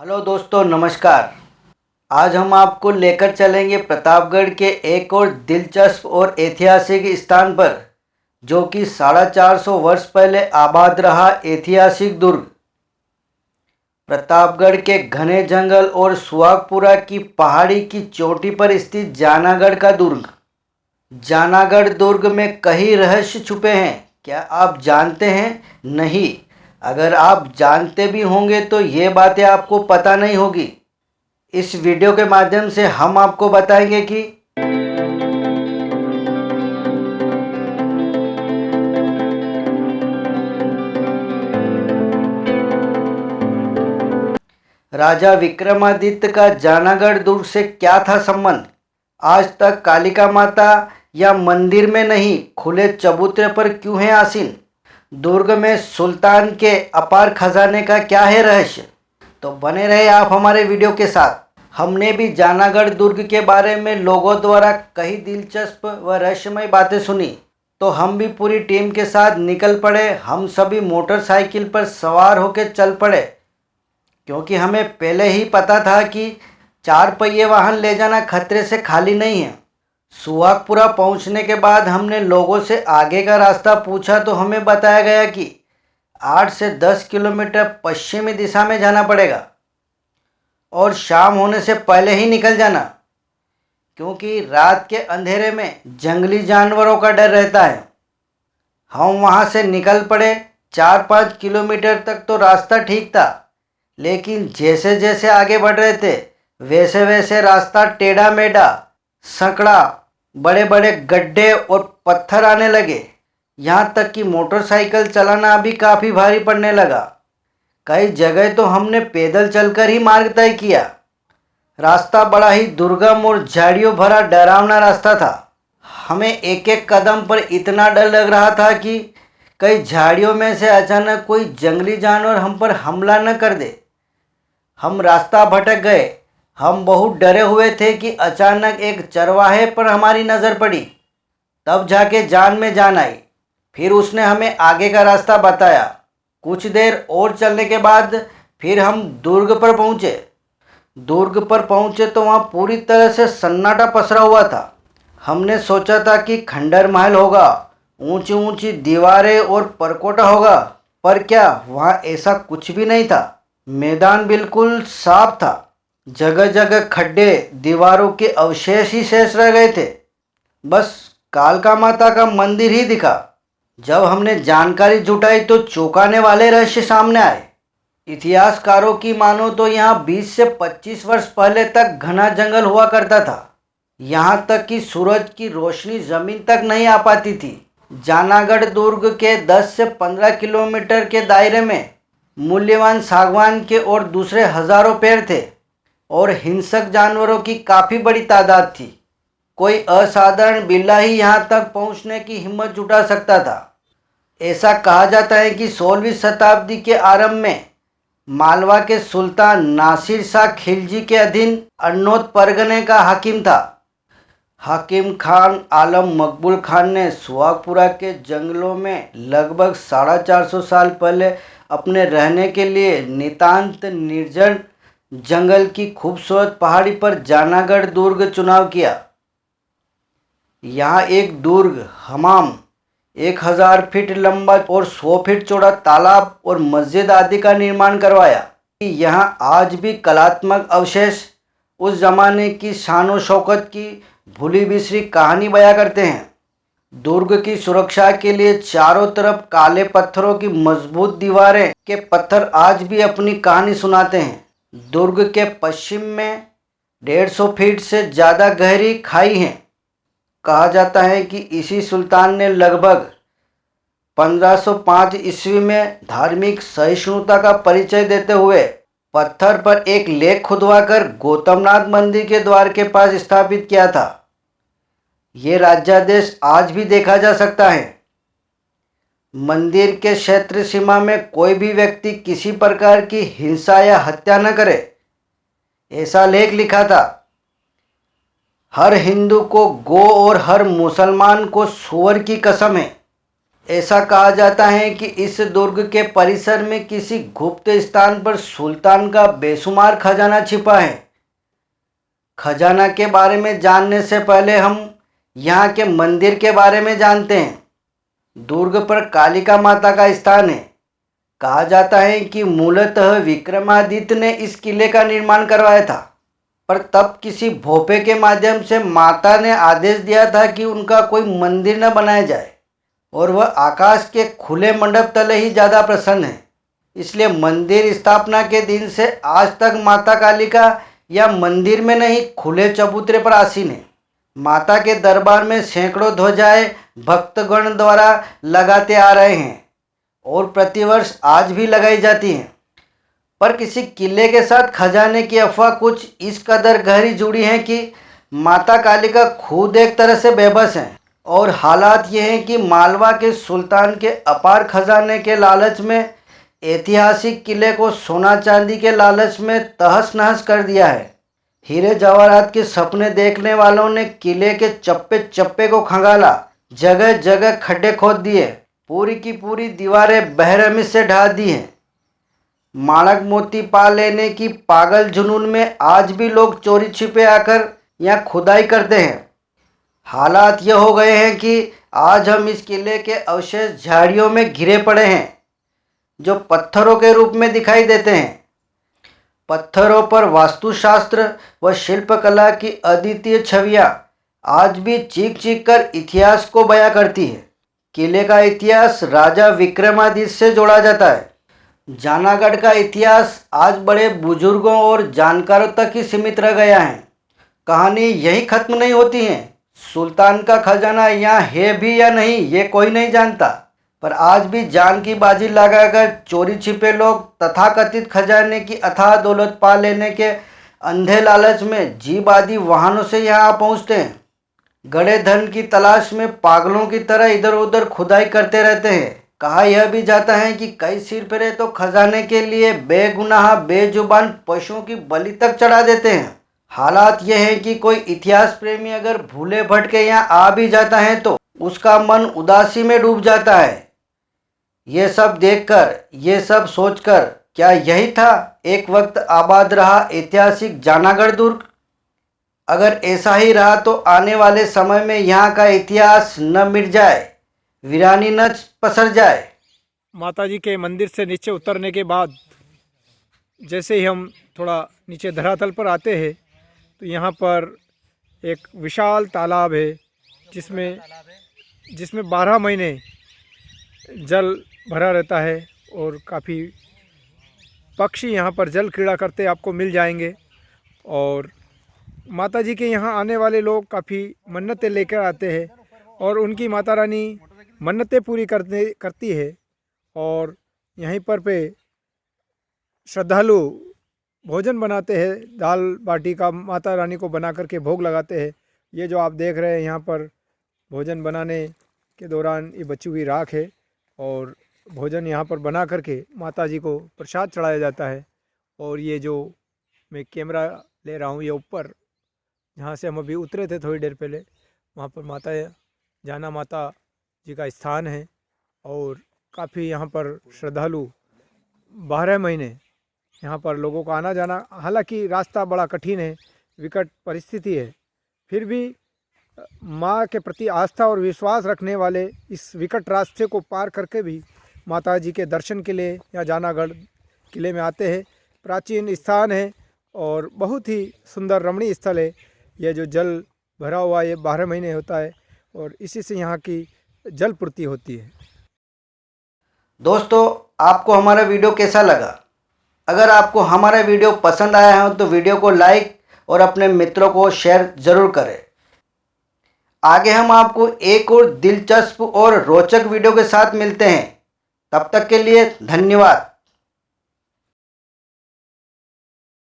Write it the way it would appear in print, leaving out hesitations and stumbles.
Hello दोस्तों, नमस्कार। आज हम आपको लेकर चलेंगे प्रतापगढ़ के एक और दिलचस्प और ऐतिहासिक स्थान पर, जो कि 450 वर्ष पहले आबाद रहा ऐतिहासिक दुर्ग। प्रतापगढ़ के घने जंगल और सुहागपुरा की पहाड़ी की चोटी पर स्थित जानागढ़ का दुर्ग। जानागढ़ दुर्ग में कई रहस्य छुपे हैं। क्या आप जानते हैं? नहीं। अगर आप जानते भी होंगे तो ये बातें आपको पता नहीं होगी। इस वीडियो के माध्यम से हम आपको बताएंगे कि राजा विक्रमादित्य का जानागढ़ दुर्ग से क्या था संबंध। आज तक कालिका माता या मंदिर में नहीं, खुले चबूतरे पर क्यों है आसीन। दुर्ग में सुल्तान के अपार खजाने का क्या है रहस्य। तो बने रहे आप हमारे वीडियो के साथ। हमने भी जानागढ़ दुर्ग के बारे में लोगों द्वारा कई दिलचस्प व रहस्यमय बातें सुनी, तो हम भी पूरी टीम के साथ निकल पड़े। हम सभी मोटरसाइकिल पर सवार होकर चल पड़े, क्योंकि हमें पहले ही पता था कि 4 पहिए वाहन ले जाना खतरे से खाली नहीं है। सुहागपुरा पहुंचने के बाद हमने लोगों से आगे का रास्ता पूछा तो हमें बताया गया कि 8 से 10 किलोमीटर पश्चिमी दिशा में जाना पड़ेगा और शाम होने से पहले ही निकल जाना, क्योंकि रात के अंधेरे में जंगली जानवरों का डर रहता है। हम वहां से निकल पड़े। 4-5 किलोमीटर तक तो रास्ता ठीक था, लेकिन जैसे जैसे आगे बढ़ रहे थे वैसे वैसे रास्ता टेढ़ा मेढ़ा, संकड़ा, बड़े बड़े गड्ढे और पत्थर आने लगे। यहाँ तक कि मोटरसाइकिल चलाना भी काफ़ी भारी पड़ने लगा। कई जगह तो हमने पैदल चलकर ही मार्ग तय किया। रास्ता बड़ा ही दुर्गम और झाड़ियों भरा डरावना रास्ता था। हमें एक एक कदम पर इतना डर लग रहा था कि कई झाड़ियों में से अचानक कोई जंगली जानवर हम पर हमला न कर दे। हम रास्ता भटक गए। हम बहुत डरे हुए थे कि अचानक एक चरवाहे पर हमारी नज़र पड़ी। तब जाके जान में जान आई। फिर उसने हमें आगे का रास्ता बताया। कुछ देर और चलने के बाद फिर हम दुर्ग पर पहुँचे। दुर्ग पर पहुँचे तो वहाँ पूरी तरह से सन्नाटा पसरा हुआ था। हमने सोचा था कि खंडर महल होगा, ऊंची ऊंची दीवारें और परकोटा होगा, पर क्या वहाँ ऐसा कुछ भी नहीं था। मैदान बिल्कुल साफ था। जगह जगह खड्डे, दीवारों के अवशेष ही शेष रह गए थे। बस कालका माता का मंदिर ही दिखा। जब हमने जानकारी जुटाई तो चौंकाने वाले रहस्य सामने आए। इतिहासकारों की मानो तो यहाँ 20 से 25 वर्ष पहले तक घना जंगल हुआ करता था। यहाँ तक कि सूरज की रोशनी जमीन तक नहीं आ पाती थी। जानागढ़ दुर्ग के 10 से 15 किलोमीटर के दायरे में मूल्यवान सागवान के और दूसरे हजारों पेड़ थे और हिंसक जानवरों की काफ़ी बड़ी तादाद थी। कोई असाधारण बिल्ला ही यहाँ तक पहुँचने की हिम्मत जुटा सकता था। ऐसा कहा जाता है कि 16वीं शताब्दी के आरंभ में मालवा के सुल्तान नासिर शाह खिलजी के अधीन अरनौत परगने का हाकिम था। हाकिम खान आलम मकबूल खान ने सुहागपुरा के जंगलों में लगभग 450 साल पहले अपने रहने के लिए नितांत निर्जन जंगल की खूबसूरत पहाड़ी पर जानागढ़ दुर्ग चुनाव किया। यहाँ एक दुर्ग, हमाम, 1000 फीट लंबा और 100 फीट चौड़ा तालाब और मस्जिद आदि का निर्माण करवाया। यहाँ आज भी कलात्मक अवशेष उस जमाने की शान शौकत की भूली बिसरी कहानी बयां करते हैं। दुर्ग की सुरक्षा के लिए चारों तरफ काले पत्थरों की मजबूत दीवारें के पत्थर आज भी अपनी कहानी सुनाते हैं। दुर्ग के पश्चिम में 150 फीट से ज़्यादा गहरी खाई है। कहा जाता है कि इसी सुल्तान ने लगभग 1505 ईस्वी में धार्मिक सहिष्णुता का परिचय देते हुए पत्थर पर एक लेख खुदवाकर गौतमनाथ मंदिर के द्वार के पास स्थापित किया था। ये राज्यादेश आज भी देखा जा सकता है। मंदिर के क्षेत्र सीमा में कोई भी व्यक्ति किसी प्रकार की हिंसा या हत्या न करे, ऐसा लेख लिखा था। हर हिंदू को गौ और हर मुसलमान को सूअर की कसम है। ऐसा कहा जाता है कि इस दुर्ग के परिसर में किसी गुप्त स्थान पर सुल्तान का बेशुमार खजाना छिपा है। खजाना के बारे में जानने से पहले हम यहाँ के मंदिर के बारे में जानते हैं। दुर्ग पर कालिका माता का स्थान है। कहा जाता है कि मूलतः विक्रमादित्य ने इस किले का निर्माण करवाया था, पर तब किसी भोपे के माध्यम से माता ने आदेश दिया था कि उनका कोई मंदिर न बनाया जाए और वह आकाश के खुले मंडप तले ही ज़्यादा प्रसन्न है। इसलिए मंदिर स्थापना के दिन से आज तक माता कालिका या मंदिर में नहीं खुले चबूतरे पर आसीन है। माता के दरबार में सैकड़ों ध्वजाएं भक्तगण द्वारा लगाते आ रहे हैं और प्रतिवर्ष आज भी लगाई जाती हैं। पर किसी किले के साथ खजाने की अफवाह कुछ इस कदर गहरी जुड़ी है कि माता कालिका खुद एक तरह से बेबस हैं। और हालात ये हैं कि मालवा के सुल्तान के अपार खजाने के लालच में ऐतिहासिक किले को सोना चांदी के लालच में तहस नहस कर दिया है। हीरे जवाहरात के सपने देखने वालों ने किले के चप्पे चप्पे को खंगाला, जगह जगह खड्डे खोद दिए, पूरी की पूरी दीवारें बेरहमी से ढा दी हैं। माणक मोती पा लेने की पागल जुनून में आज भी लोग चोरी छिपे आकर यहाँ खुदाई करते हैं। हालात यह हो गए हैं कि आज हम इस किले के अवशेष झाड़ियों में घिरे पड़े हैं, जो पत्थरों के रूप में दिखाई देते हैं। पत्थरों पर वास्तुशास्त्र व शिल्पकला की अद्वितीय छवियाँ आज भी चीख चीख कर इतिहास को बयां करती है। किले का इतिहास राजा विक्रमादित्य से जोड़ा जाता है। जानागढ़ का इतिहास आज बड़े बुजुर्गों और जानकारों तक ही सीमित रह गया है। कहानी यही खत्म नहीं होती है। सुल्तान का खजाना यहाँ है भी या नहीं ये कोई नहीं जानता, पर आज भी जान की बाजी लगाकर चोरी छिपे लोग तथाकथित खजाने की अथाह दौलत पा लेने के अंधे लालच में जीप आदि वाहनों से यहाँ पहुँचते हैं। गड़े धन की तलाश में पागलों की तरह इधर उधर खुदाई करते रहते हैं। कहा यह भी जाता है कि कई सिर फिरे तो खजाने के लिए बेगुनाह बेजुबान पशुओं की बलि तक चढ़ा देते हैं। हालात यह है कि कोई इतिहास प्रेमी अगर भूले भटके यहाँ आ भी जाता है तो उसका मन उदासी में डूब जाता है। ये सब देखकर, ये सब सोचकर, क्या यही था एक वक्त आबाद रहा ऐतिहासिक जानागढ़ दुर्ग? अगर ऐसा ही रहा तो आने वाले समय में यहाँ का इतिहास न मिट जाए, वीरानी न पसर जाए। माता जी के मंदिर से नीचे उतरने के बाद जैसे ही हम थोड़ा नीचे धरातल पर आते हैं तो यहाँ पर एक विशाल तालाब है जिसमें 12 महीने जल भरा रहता है और काफ़ी पक्षी यहाँ पर जल क्रीड़ा करते आपको मिल जाएंगे। और माता जी के यहाँ आने वाले लोग काफ़ी मन्नतें लेकर आते हैं और उनकी माता रानी मन्नतें पूरी करती है। और यहीं पर श्रद्धालु भोजन बनाते हैं, दाल बाटी का माता रानी को बना करके भोग लगाते हैं। ये जो आप देख रहे हैं यहाँ पर भोजन बनाने के दौरान ये बची हुई राख है और भोजन यहाँ पर बना करके माता जी को प्रसाद चढ़ाया जाता है। और ये जो मैं कैमरा ले रहा हूँ ये ऊपर जहाँ से हम अभी उतरे थे थोड़ी देर पहले, वहाँ पर माता जाना माता जी का स्थान है। और काफ़ी यहाँ पर श्रद्धालु 12 महीने यहाँ पर लोगों का आना जाना, हालांकि रास्ता बड़ा कठिन है, विकट परिस्थिति है, फिर भी माँ के प्रति आस्था और विश्वास रखने वाले इस विकट रास्ते को पार करके भी माता जी के दर्शन के लिए यहाँ जानागढ़ किले में आते हैं। प्राचीन स्थान है और बहुत ही सुंदर रमणीय स्थल है। यह जो जल भरा हुआ ये 12 महीने होता है और इसी से यहाँ की जल पूर्ति होती है। दोस्तों, आपको हमारा वीडियो कैसा लगा? अगर आपको हमारा वीडियो पसंद आया हो तो वीडियो को लाइक और अपने मित्रों को शेयर ज़रूर करें। आगे हम आपको एक और दिलचस्प और रोचक वीडियो के साथ मिलते हैं। तब तक के लिए धन्यवाद।